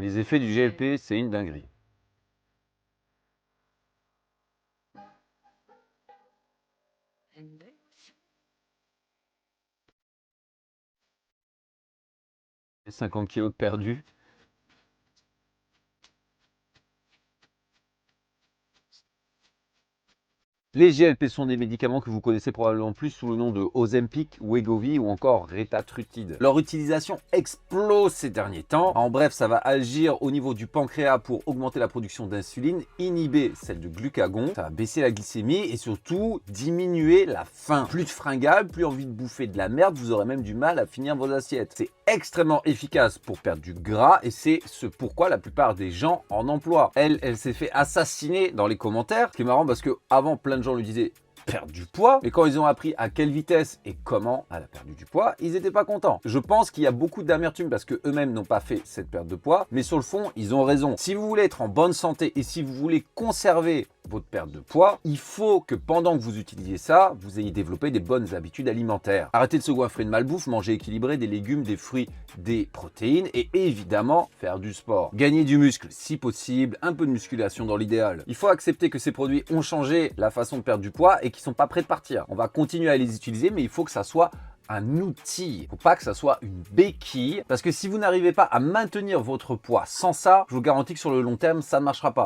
Les effets du GLP, c'est une dinguerie. Les 50 kilos de perdu. Les GLP sont des médicaments que vous connaissez probablement plus sous le nom de Ozempic, Wegovy ou encore Retatrutide. Leur utilisation explose ces derniers temps. En bref, ça va agir au niveau du pancréas pour augmenter la production d'insuline, inhiber celle de glucagon, ça va baisser la glycémie et surtout diminuer la faim. Plus de fringales, plus envie de bouffer de la merde, vous aurez même du mal à finir vos assiettes. C'est extrêmement efficace pour perdre du gras et c'est ce pourquoi la plupart des gens en emploient. Elle s'est fait assassiner dans les commentaires, ce qui est marrant parce que avant plein de gens lui disaient perdre du poids, mais quand ils ont appris à quelle vitesse et comment elle a perdu du poids, ils n'étaient pas contents. Je pense qu'il y a beaucoup d'amertume parce que eux-mêmes n'ont pas fait cette perte de poids, mais sur le fond, ils ont raison. Si vous voulez être en bonne santé et si vous voulez conserver votre perte de poids, il faut que pendant que vous utilisiez ça, vous ayez développé des bonnes habitudes alimentaires. Arrêtez de se goinfrer de malbouffe, manger équilibré, des légumes, des fruits, des protéines et évidemment faire du sport. Gagner du muscle si possible, un peu de musculation dans l'idéal. Il faut accepter que ces produits ont changé la façon de perdre du poids et qu'ils sont pas prêts de partir. On va continuer à les utiliser, mais il faut que ça soit un outil. Il ne faut pas que ça soit une béquille parce que si vous n'arrivez pas à maintenir votre poids sans ça, je vous garantis que sur le long terme, ça ne marchera pas.